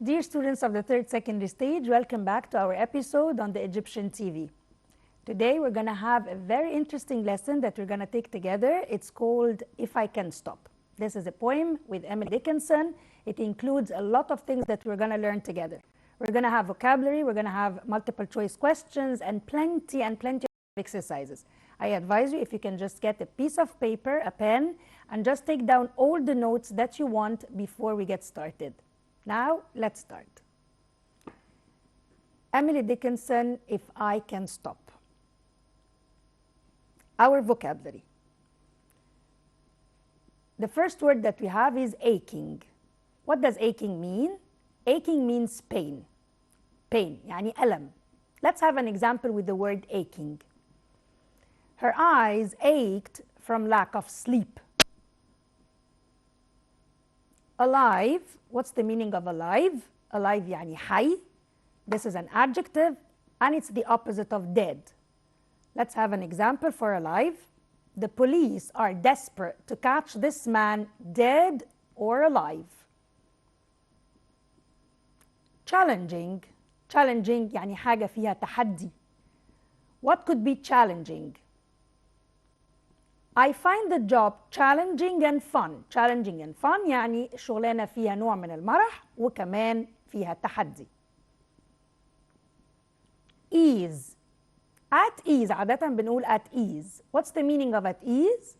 Dear students of the third secondary stage, welcome back to our episode on the Egyptian TV. Today we're going to have a very interesting lesson that we're going to take together. It's called If I Can Stop. This is a poem with Emily Dickinson. It includes a lot of things that we're going to learn together. We're going to have vocabulary, we're going to have multiple choice questions, and plenty of exercises. I advise you if you can just get a piece of paper, a pen, and just take down all the notes that you want before we get started. Now, let's start. Emily Dickinson, If I Can Stop. Our vocabulary. The first word that we have is aching. What does aching mean? Aching means pain. Pain, يعني ألم. Let's have an example with the word aching. Her eyes ached from lack of sleep. Alive, what's the meaning of alive? Alive يعني حي. This is an adjective and it's the opposite of dead. Let's have an example for alive. The police are desperate to catch this man dead or alive. Challenging. Challenging يعني حاجة فيها تحدي. What could be challenging? I find the job challenging and fun. Challenging and fun يعني الشغلانة فيها نوع من المرح وكمان فيها تحدي. Ease. At ease. عادة بنقول at ease. What's the meaning of at ease?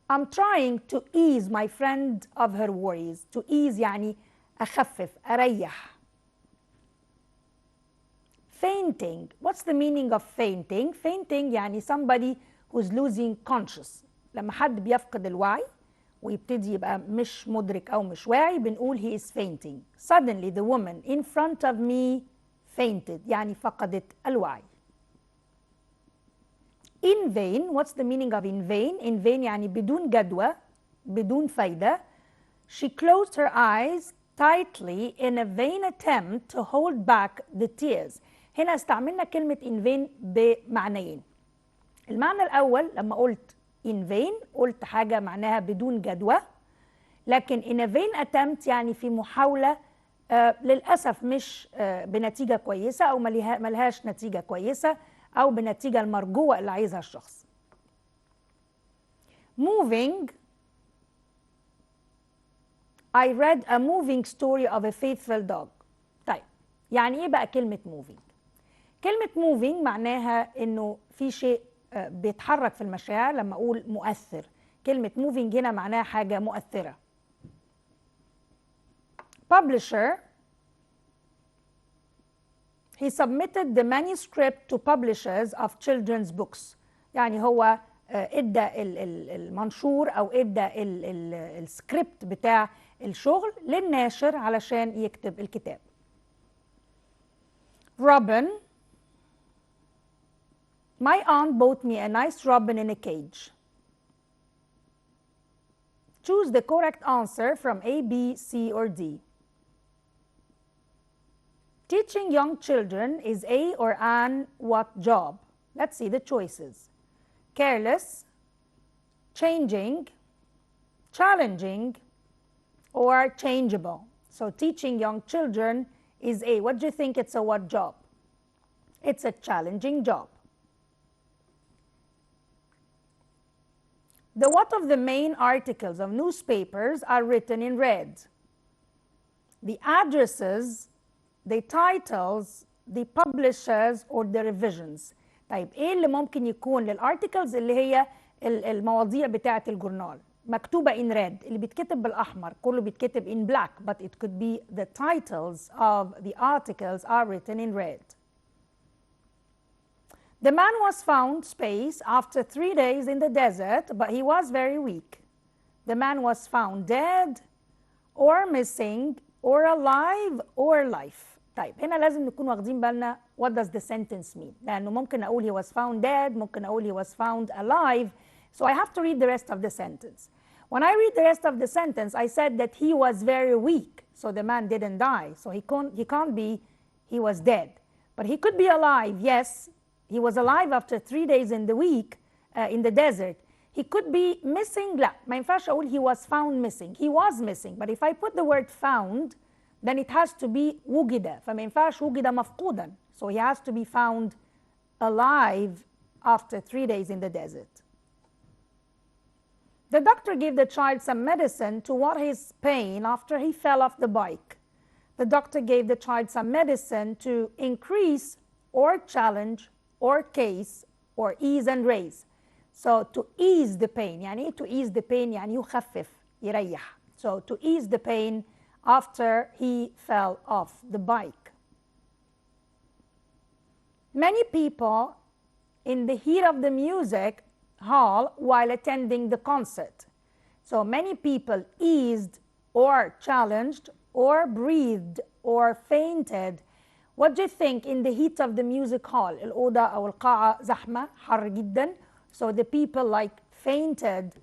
I'm trying to ease my friend of her worries. To ease يعني أخفف أريح. Fainting. What's the meaning of fainting? Fainting يعني somebody who's losing conscious. لما حد بيفقد الوعي ويبتدي يبقى مش مدرك أو مش واعي بنقول he is fainting. Suddenly the woman in front of me fainted. يعني فقدت الوعي. In vain. What's the meaning of in vain? In vain يعني بدون جدوى بدون فايدة. She closed her eyes tightly in a vain attempt to hold back the tears. هنا استعملنا كلمة in vain بمعنيين. المعنى الأول لما قلت in vain قلت حاجة معناها بدون جدوى، لكن in a vain attempt يعني في محاولة للأسف مش بنتيجة كويسة أو ملهاش نتيجة كويسة أو بنتيجة المرجوة اللي عايزها الشخص. Moving. I read a moving story of a faithful dog. طيب يعني إيه بقى كلمة moving؟ كلمة moving معناها إنه في شيء بيتحرك في المشاعر. لما أقول مؤثر، كلمة moving هنا معناها حاجة مؤثرة. Publisher. He submitted the manuscript to publishers of children's books. يعني هو ادى المنشور أو ادى السكريبت بتاع الشغل للناشر علشان يكتب الكتاب. Robin. My aunt bought me a nice robin in a cage. Choose the correct answer from A, B, C, or D. Teaching young children is a or an what job? Let's see the choices. Careless, changing, challenging, or changeable. So teaching young children is a, what do you think it's a what job? It's a challenging job. The what of the main articles of newspapers are written in red? The addresses, the titles, the publishers, or the revisions. طيب ايه اللي ممكن يكون للارتكلز اللي هي المواضيع بتاعة الجورنال مكتوبة in red؟ اللي بيتكتب بالأحمر كله بيتكتب in black, but it could be the titles of the articles are written in red. The man was found space after 3 days in the desert, but he was very weak. The man was found dead or missing or alive or life. طيب هنا لازم نكون واخدين بالنا what does the sentence mean؟ لأنه ممكن أقول he was found dead، ممكن أقول he was found alive. So I have to read the rest of the sentence. When I read the rest of the sentence, I said that he was very weak, so the man didn't die. So he can't be he was dead. But he could be alive, yes. He was alive after 3 days in the week in the desert. He could be missing. لا ما ينفعش أقول he was found missing. He was missing. But if I put the word found, then it has to be وجد. فما ينفعش وجد مفقودا. So he has to be found alive after 3 days in the desert. The doctor gave the child some medicine to ward his pain after he fell off the bike. The doctor gave the child some medicine to increase or challenge or case or ease and raise. So to ease the pain, يعني to ease the pain يعني يخفف يريح. So to ease the pain after he fell off the bike. Many people in the heat of the music hall while attending the concert. So many people eased or challenged or breathed or fainted. What do you think in the heat of the music hall? الأوضة أو القاعة زحمة حر جدا. So the people like fainted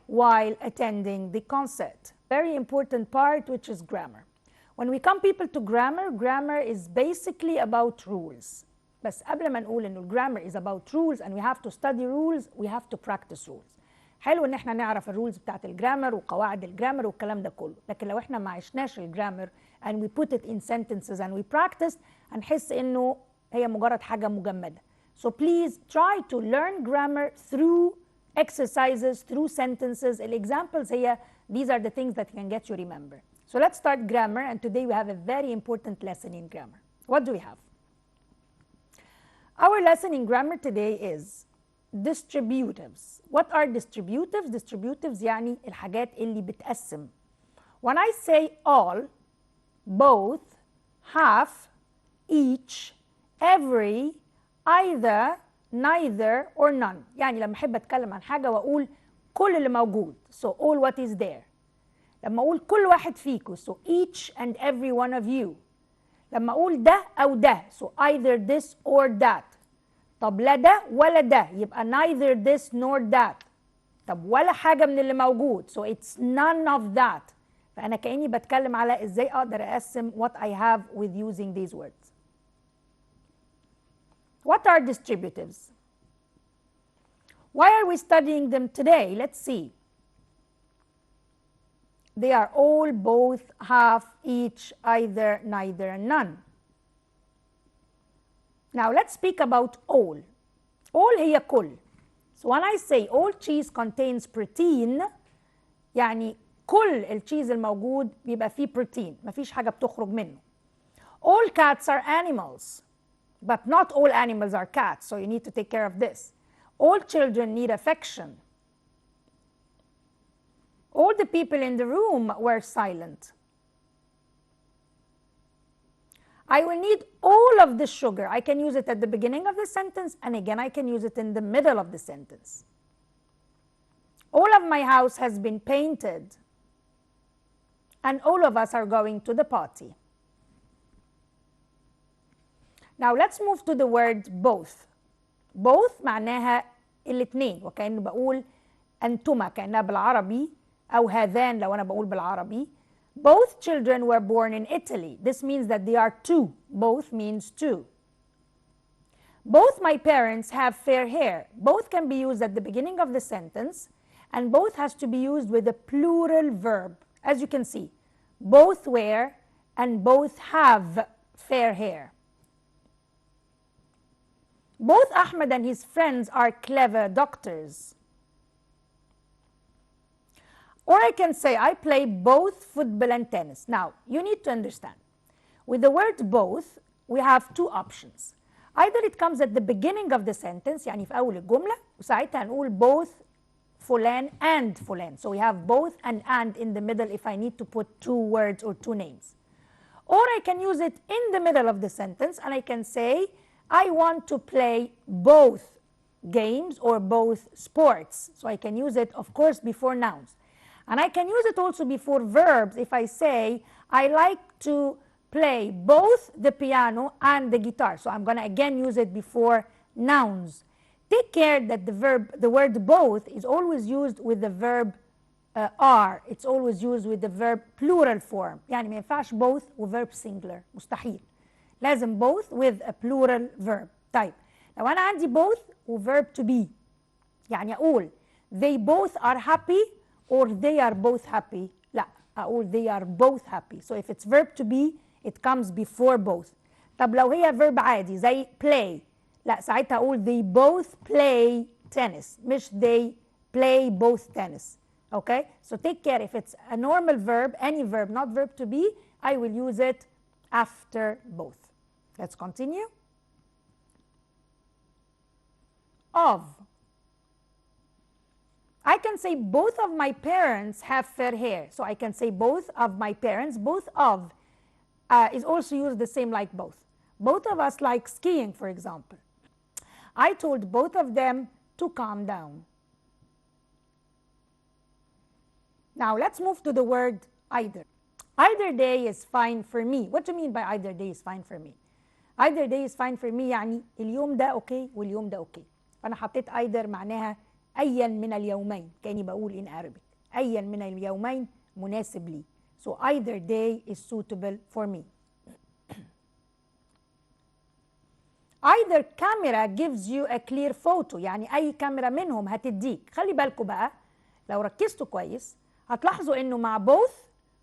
while attending the concert. Very important part, which is grammar. When we come people to grammar, grammar is basically about rules. بس قبل ما نقول إنه grammar is about rules and we have to study rules, we have to practice rules. حلو إن إحنا نعرف الرولز بتاعت الجرامر وقواعد الجرامر والكلام ده كله، لكن لو إحنا ما عشناش الجرامر and we put it in sentences and we practice هنحس إنه هي مجرد حاجة مجمدة. So please try to learn grammar through exercises, through sentences. Examples here, these are the things that can get you remember. So let's start grammar, and today we have a very important lesson in grammar. What do we have? Our lesson in grammar today is distributives. What are distributives? Distributives يعني الحاجات اللي بتقسم. When I say all, both, half, each, every, either, neither or none. يعني لما احب اتكلم عن حاجه واقول كل اللي موجود. So all what is there. لما اقول كل واحد فيكم. So each and every one of you. لما اقول ده او ده. So either this or that. طب لا ده ولا ده. يبقى neither this nor that. طب ولا حاجه من اللي موجود. So it's none of that. فانا كاني بتكلم على ازاي اقدر اقسم what I have with using these words. What are distributives? Why are we studying them today? Let's see. They are all, both, half, each, either, neither, and none. Now let's speak about all. All هي كل. So when I say all cheese contains protein, يعني كل التشيز الموجود بيبقى فيه بروتين، مفيش حاجة بتخرج منه. All cats are animals. But not all animals are cats, so you need to take care of this. All children need affection. All the people in the room were silent. I will need all of the sugar. I can use it at the beginning of the sentence, and again I can use it in the middle of the sentence. All of my house has been painted, and all of us are going to the party. Now let's move to the word both. Both معناها الاثنين، وكأنه بقول أنتما كأنها بالعربي، أو هذان لو أنا بقول بالعربي. Both children were born in Italy. This means that they are two. Both means two. Both my parents have fair hair. Both can be used at the beginning of the sentence, and both has to be used with a plural verb. As you can see, both wear and both have fair hair. Both Ahmed and his friends are clever doctors. Or I can say I play both football and tennis. Now, you need to understand. With the word both, we have two options. Either it comes at the beginning of the sentence, يعني في أول الجملة، وساعتها نقول both فلان and فلان. So we have both and in the middle if I need to put two words or two names. Or I can use it in the middle of the sentence and I can say I want to play both games or both sports. So I can use it, of course, before nouns. And I can use it also before verbs if I say I like to play both the piano and the guitar. So I'm going to again use it before nouns. Take care that the word both is always used with the verb are. It's always used with the verb plural form. يعني ما ينفعش both و verb singular. مستحيل. لازم both with a plural verb. طيب لو أنا عندي both و verb to be، يعني أقول they both are happy or they are both happy. لا اقول they are both happy. So if it's verb to be it comes before both. طب لو هي verb عادي زي play لا ساعتها اقول they both play tennis مش they play both tennis. Okay, so take care. If it's a normal verb, any verb, not verb to be, I will use it after both. Let's continue. Of. I can say both of my parents have fair hair. So I can say both of my parents. Both of is also used the same like both. Both of us like skiing, for example. I told both of them to calm down. Now let's move to the word either. Either day is fine for me. What do you mean by either day is fine for me? Either day is fine for me يعني اليوم ده اوكي واليوم ده اوكي. فأنا حطيت either معناها أيا من اليومين كأني بقول in Arabic. أيا من اليومين مناسب لي. So either day is suitable for me. Either camera gives you a clear photo يعني أي كاميرا منهم هتديك. خلي بالكم بقى لو ركزتوا كويس هتلاحظوا انه مع both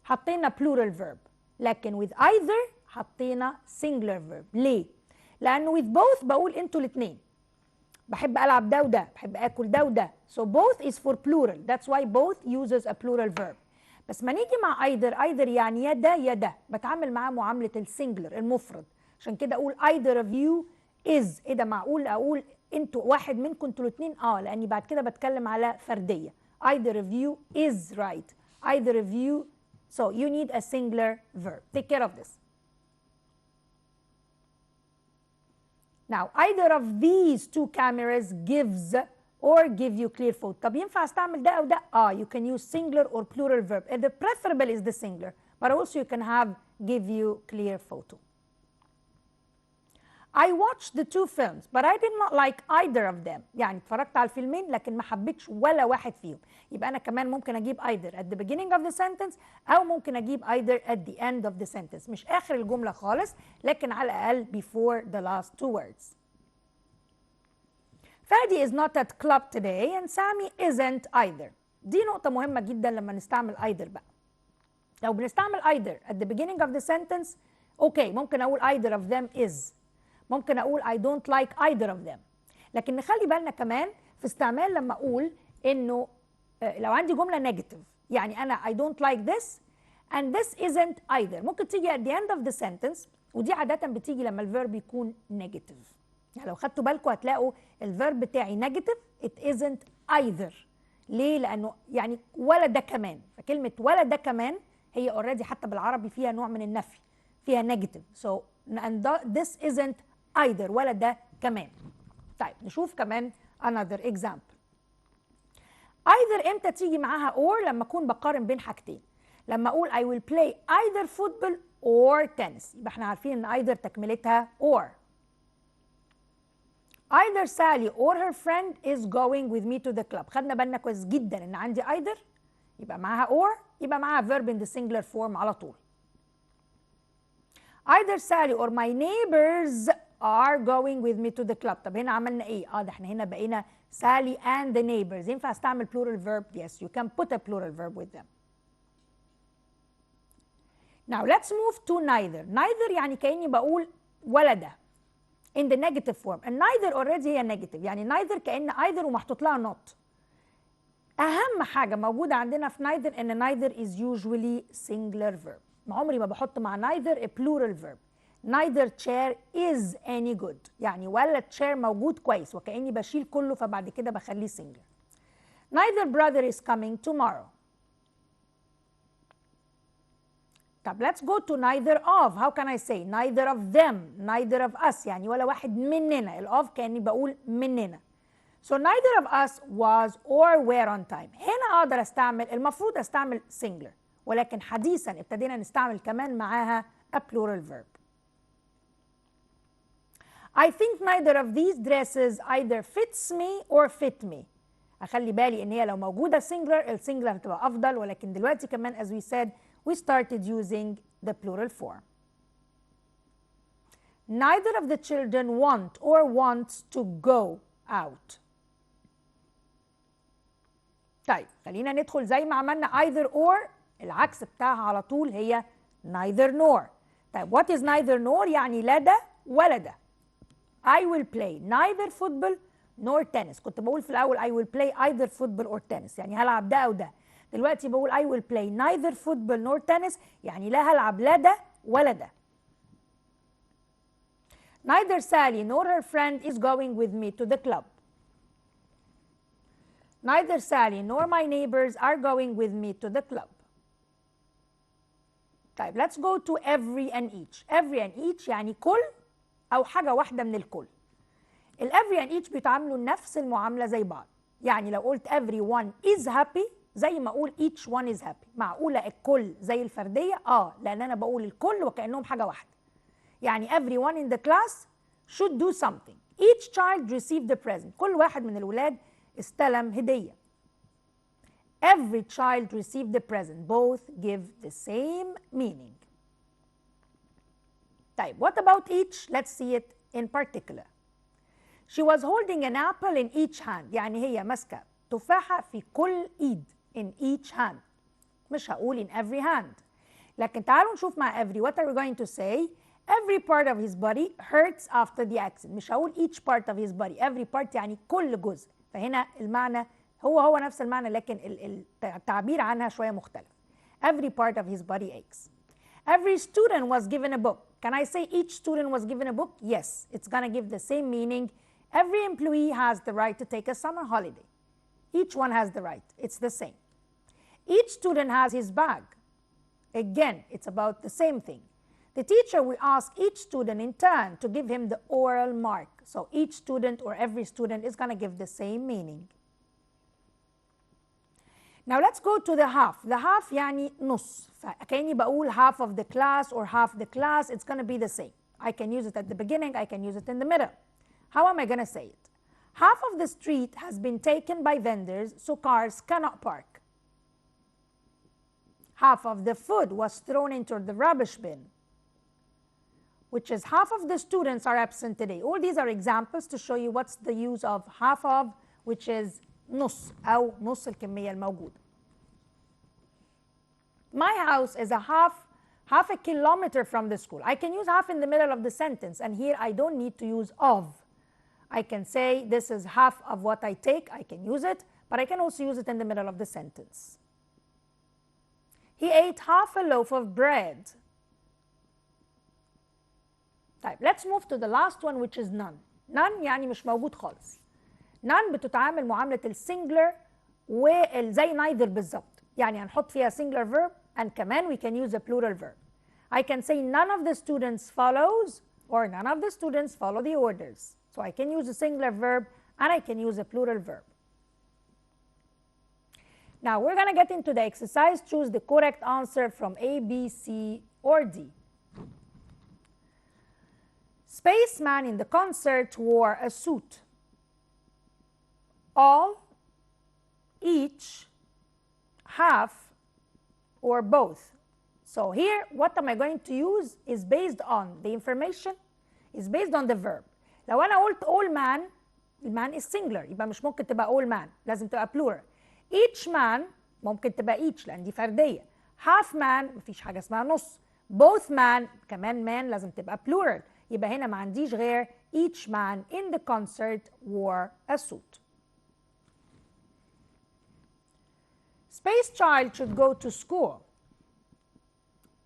حطينا plural verb لكن with either حطينا singular verb. ليه؟ لأنه with both بقول انتوا الاثنين بحب ألعب ده وده بحب آكل ده وده. So both is for plural. That's why both uses a plural verb. بس ما نيجي مع either يعني يا ده يا ده بتعامل معاه معاملة السنجلر المفرد. عشان كده أقول either of you is. إيه ده معقول أقول انتوا واحد منكم انتوا الاثنين؟ لأني بعد كده بتكلم على فردية. Either of you is right. Either of you. So you need a singular verb. Take care of this. Now either of these two cameras gives or give you clear photo. طب ينفع استعمل ده أو ده؟ You can use singular or plural verb. And the preferable is the singular. But also you can have give you clear photo. I watched the two films but I did not like either of them. يعني اتفرجت على الفيلمين لكن ما حبيتش ولا واحد فيهم. يبقى أنا كمان ممكن أجيب either at the beginning of the sentence أو ممكن أجيب either at the end of the sentence. مش آخر الجملة خالص لكن على الأقل before the last two words. Fadi is not at club today and Sammy isn't either. دي نقطة مهمة جدا لما نستعمل either بقى. لو بنستعمل either at the beginning of the sentence okay ممكن أقول either of them is. ممكن أقول I don't like either of them. لكن نخلي بالنا كمان في استعمال لما أقول إنه لو عندي جملة negative يعني أنا I don't like this and this isn't either ممكن تيجي at the end of the sentence ودي عادة بتيجي لما الفيرب يكون negative. يعني لو خدتوا بالكم هتلاقوا الفيرب بتاعي negative it isn't either. ليه؟ لأنه يعني ولا ده كمان. فكلمة ولا ده كمان هي already حتى بالعربي فيها نوع من النفي فيها negative. So and this isn't either ولا ده كمان. طيب نشوف كمان another example. either امتى تيجي معاها or لما اكون بقارن بين حاجتين. لما اقول I will play either football or tennis يبقى احنا عارفين ان either تكملتها or. either Sally or her friend is going with me to the club. خدنا بالنا كويس جدا ان عندي either يبقى معاها or يبقى معاها verb in the singular form على طول. either Sally or my neighbors are going with me to the club. طب هنا عملنا ايه؟ ده احنا هنا بقينا Sally and the neighbors. ينفع استعمل plural verb؟ Yes, you can put a plural verb with them. Now let's move to neither. Neither يعني كأني بقول ولا ده in the negative form. and neither already هي negative يعني neither كأن either ومحطوط لها not. أهم حاجة موجودة عندنا في neither إن neither is usually singular verb. عمري ما بحط مع neither a plural verb. neither chair is any good يعني ولا chair موجود كويس وكأني بشيل كله فبعد كده بخليه singular. neither brother is coming tomorrow. طب let's go to neither of. how can I say neither of them neither of us يعني ولا واحد مننا. ال of كأني بقول مننا. so neither of us was or were on time. هنا أقدر أستعمل المفروض أستعمل singular ولكن حديثا ابتدينا نستعمل كمان معاها a plural verb. I think neither of these dresses either fits me or fit me. أخلي بالي إن هي لو موجودة singular السنجلر هتبقى أفضل ولكن دلوقتي كمان as we said we started using the plural form. Neither of the children want or wants to go out. طيب خلينا ندخل زي ما عملنا either or، العكس بتاعها على طول هي neither nor. طيب what is neither nor؟ يعني لا ده ولا ده. I will play neither football nor tennis. كنت بقول في الأول I will play either football or tennis، يعني هلعب ده أو ده. دلوقتي بقول I will play neither football nor tennis، يعني لا هلعب لا ده ولا ده. Neither Sally nor her friend is going with me to the club. Neither Sally nor my neighbors are going with me to the club. طيب let's go to every and each. Every and each يعني كل أو حاجة واحدة من الكل. every and each بيتعاملوا نفس المعاملة زي بعض. يعني لو قلت everyone is happy زي ما أقول each one is happy. معقولة الكل زي الفردية؟ لأن أنا بقول الكل وكأنهم حاجة واحدة. يعني everyone in the class should do something. Each child received the present. كل واحد من الولاد استلم هدية. Every child received the present. Both give the same meaning. طيب what about each? Let's see it in particular. She was holding an apple in each hand. يعني هي ماسكة تفاحة في كل إيد. In each hand. مش هقول in every hand. لكن تعالوا نشوف مع every. What are we going to say? Every part of his body hurts after the accident. مش هقول each part of his body. Every part يعني كل جزء. فهنا المعنى هو نفس المعنى، لكن التعبير عنها شوية مختلف. Every part of his body aches. Every student was given a book. Can I say each student was given a book? Yes, it's going to give the same meaning. Every employee has the right to take a summer holiday. Each one has the right. It's the same. Each student has his bag. Again, it's about the same thing. The teacher will ask each student in turn to give him the oral mark. So each student or every student is going to give the same meaning. Now let's go to the half. The half يعني نص. فكأني بقول half of the class or half the class. It's going to be the same. I can use it at the beginning. I can use it in the middle. How am I going to say it? Half of the street has been taken by vendors, so cars cannot park. Half of the food was thrown into the rubbish bin, which is half of the students are absent today. All these are examples to show you what's the use of half of, which is نص أو نص الكمية الموجودة. My house is half a kilometer from the school. I can use half in the middle of the sentence, and here I don't need to use of. I can say this is half of what I take. I can use it, but I can also use it in the middle of the sentence. He ate half a loaf of bread. طيب let's move to the last one, which is none. None يعني مش موجود خالص. none بتتعامل معاملة السنجلر وزي neither بالظبط. يعني هنحط فيها singular verb and كمان we can use a plural verb. I can say none of the students follows or none of the students follow the orders. So I can use a singular verb and I can use a plural verb. Now we're going to get into the exercise. Choose the correct answer from A, B, C, or D. Spaceman in the concert wore a suit. All, each, half, or both. So here, what am I going to use is based on the information, is based on the verb. لو أنا قلت all man, man is singular، يبقى مش ممكن تبقى all man، لازم تبقى plural. Each man ممكن تبقى each لأن دي فردية. Half man مفيش حاجة اسمها نص. Both man كمان man لازم تبقى plural. يبقى هنا ما عنديش غير each man in the concert wore a suit. Space child should go to school.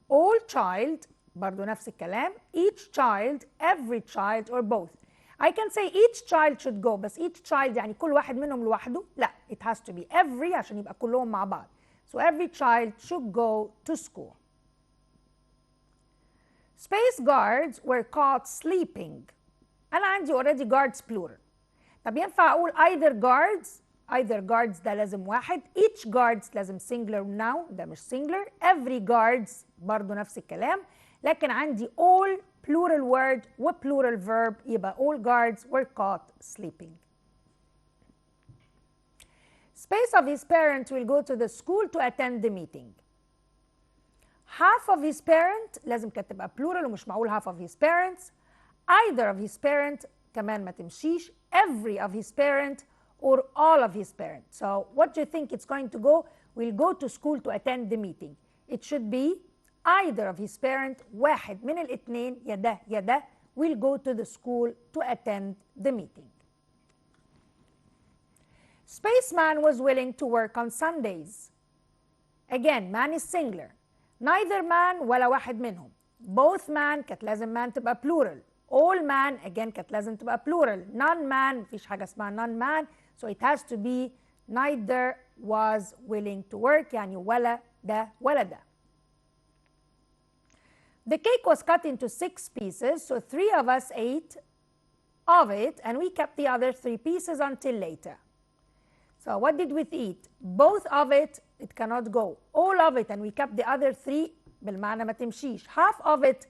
All child برضو نفس الكلام. Each child, every child, or both. I can say each child should go بس each child يعني كل واحد منهم لوحده. لا, it has to be every عشان يبقى كلهم مع بعض. So every child should go to school. Space guards were caught sleeping. أنا عندي already guards plural. طب ينفع أقول either guards ده لازم واحد. Each guards لازم singular now ده مش singular. Every guards برضو نفس الكلام. لكن عندي all plural word و plural verb يبقى all guards were caught sleeping. Space of his parent will go to the school to attend the meeting. Half of his parent لازم كانت تبقى plural ومش معقول half of his parents. Either of his parent كمان ما تمشيش. Every of his parent or all of his parents. So what do you think it's going to go? Will go to school to attend the meeting. It should be either of his parents, واحد من الاثنين يا ده يا ده will go to the school to attend the meeting. Spaceman was willing to work on Sundays. Again, man is singular. Neither man ولا واحد منهم. Both man كانت لازم man تبقى plural. All man again كانت لازم تبقى plural. None man مفيش حاجة اسمها none man. So it has to be neither was willing to work يعني ولا ده ولا ده. The cake was cut into 6 pieces, so 3 of us ate of it and we kept the other 3 pieces until later. So what did we eat? Both of it, it cannot go. All of it and we kept the other 3 بالمعنى ما تمشيش. Half of it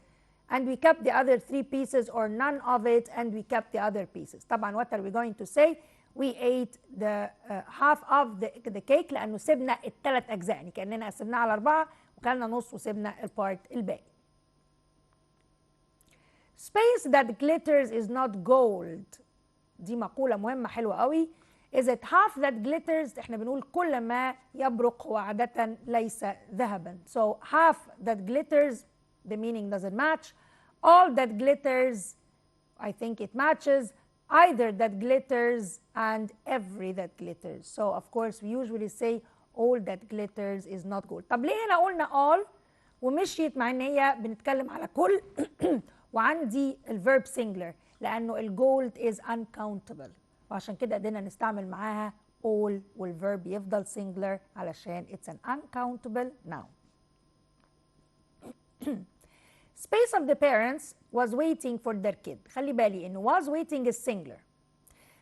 and we kept the other 3 pieces, or none of it and we kept the other pieces. طبعا what are we going to say? We ate the half of the cake لأنه سيبنا الثلاث أجزاء، يعني كأننا قسمناها على 4 وكلنا نص وسيبنا البارت الباقي. Space that glitters is not gold. دي مقولة مهمة حلوة قوي. Is it half that glitters؟ احنا بنقول كل ما يبرق هو عادة ليس ذهبا. So half that glitters, the meaning doesn't match. All that glitters, I think it matches. Either that glitters and every that glitters. So of course we usually say all that glitters is not gold. طب ليه هنا قلنا all ومشيت مع ان هي بنتكلم على كل وعندي الverb singular؟ لانه الجولد is uncountable، وعشان كده قدرنا نستعمل معاها all والverb يفضل singular علشان it's an uncountable noun. Space of the parents was waiting for their kid. خلي بالي انه was waiting is singular.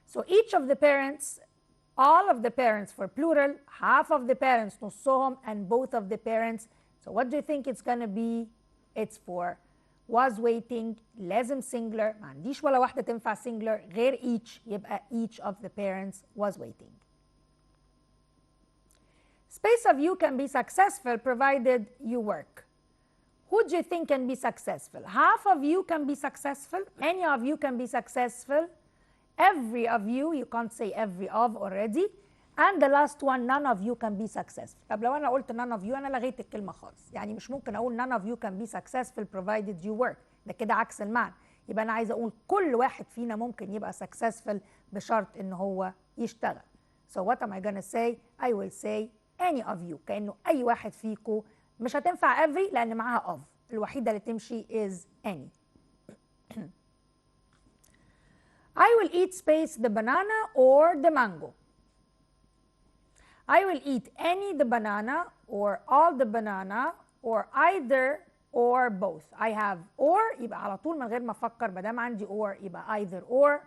So each of the parents, all of the parents for plural, half of the parents نصهم, and both of the parents. So what do you think it's gonna be? It's for was waiting لازم singular، ما عنديش ولا واحدة تنفع singular غير each، يبقى each of the parents was waiting. Space of you can be successful provided you work. Who do you think can be successful? Half of you can be successful, any of you can be successful, every of you, you can't say every of already, and the last one, none of you can be successful. طب لو أنا قلت none of you أنا لغيت الكلمة خالص، يعني مش ممكن أقول none of you can be successful provided you work، ده كده عكس المعنى. يبقى أنا عايزة أقول كل واحد فينا ممكن يبقى successful بشرط إن هو يشتغل. So what am I gonna say? I will say any of you، كأنه أي واحد فيكم. مش هتنفع every لأن معاها of، الوحيدة اللي تمشي is any. I will eat space the banana or the mango. I will eat any the banana or all the banana or either or both. I have or يبقى على طول من غير ما افكر ما دام عندي or يبقى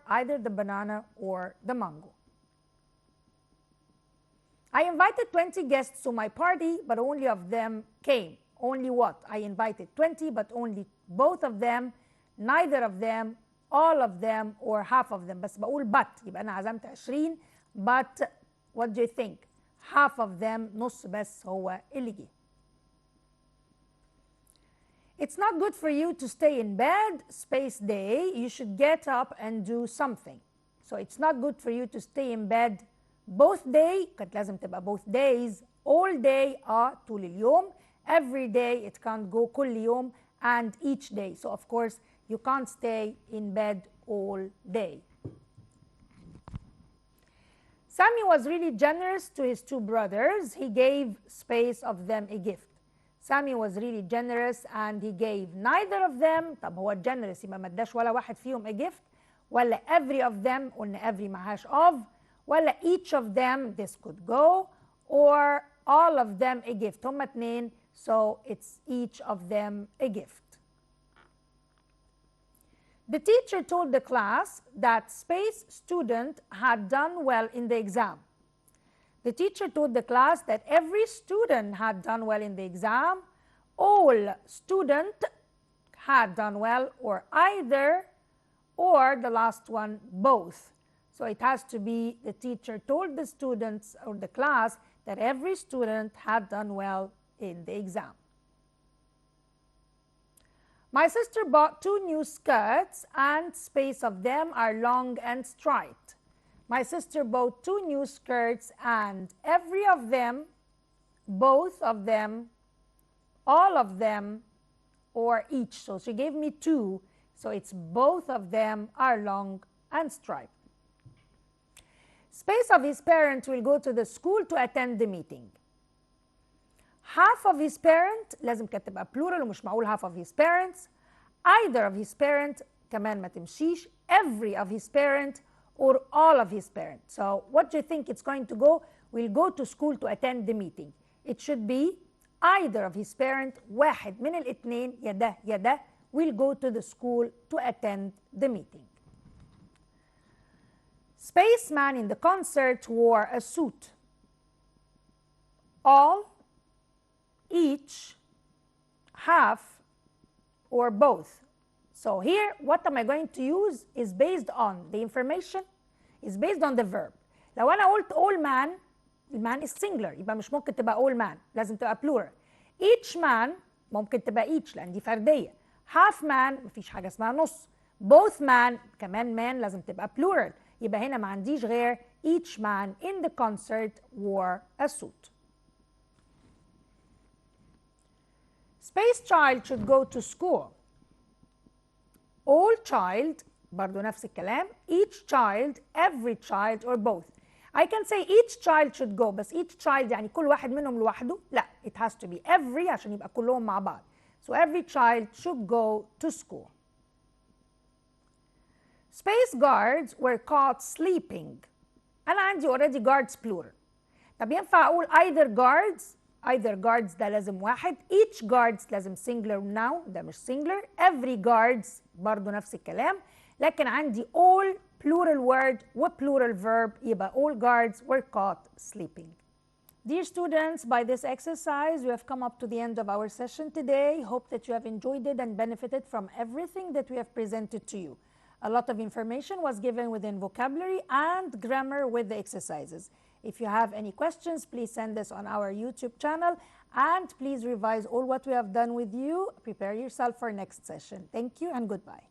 either the banana or the mango. I invited 20 guests to my party but only of them came. Only what? I invited 20 but only both of them, neither of them, all of them or half of them. بس بقول but يبقى أنا عزمت 20 but what do you think? Half of them نص بس هو اللي جه. It's not good for you to stay in bed space day. You should get up and do something. So it's not good for you to stay in bed both day. كانت لازم تبقى both days. All day طول اليوم. Every day it can't go كل يوم, and each day. So of course you can't stay in bed all day. Sammy was really generous to his 2 brothers. He gave space of them a gift. Sammy was really generous and he gave neither of them. طب هو generous يبقى ما اداش ولا واحد فيهم a gift، ولا every of them، قلنا every معهاش of، ولا each of them this could go، or all of them a gift. هما 2 so it's each of them a gift. The teacher told the class that space student had done well in the exam. The teacher told the class that every student had done well in the exam. All student had done well, or either, or the last one, both. So it has to be the teacher told the students or the class that every student had done well in the exam. My sister bought 2 new skirts and space of them are long and striped. My sister bought 2 new skirts and every of them, both of them, all of them, or each. So she gave me 2, so it's both of them are long and striped. Space of his parents will go to the school to attend the meeting. Half of his parent لازم كانت تبقى plural ومش معقول half of his parents. Either of his parent كمان ما تمشيش. Every of his parent or all of his parents. So what do you think it's going to go? Will go to school to attend the meeting. It should be either of his parent. واحد من الاثنين يا ده يا ده will go to the school to attend the meeting. Spaceman in the concert wore a suit. All, each, half, or both. So here, what am I going to use is based on the information, is based on the verb. لو أنا قلت all man, الman is singular يبقى مش ممكن تبقى all man، لازم تبقى plural. Each man ممكن تبقى each لأن دي فردية. Half man مفيش حاجة اسمها نص. Both man كمان man لازم تبقى plural. يبقى هنا ما عنديش غير each man in the concert wore a suit. Space child should go to school. All child برضو نفس الكلام. Each child, every child, or both. I can say each child should go بس each child يعني كل واحد منهم لوحده. لا, it has to be every عشان يبقى كلهم مع بعض. So every child should go to school. Space guards were caught sleeping. أنا عندي already guards plural. طب ينفع أقول either guards؟ either guards ده لازم واحد. each guards لازم singular now ده مش singular. every guards برضو نفس الكلام. لكن عندي all plural word و plural verb يبقى all guards were caught sleeping. Dear students, by this exercise we have come up to the end of our session today. Hope that you have enjoyed it and benefited from everything that we have presented to you. A lot of information was given within vocabulary and grammar with the exercises. If you have any questions, please send us on our YouTube channel and please revise all what we have done with you. Prepare yourself for next session. Thank you and goodbye.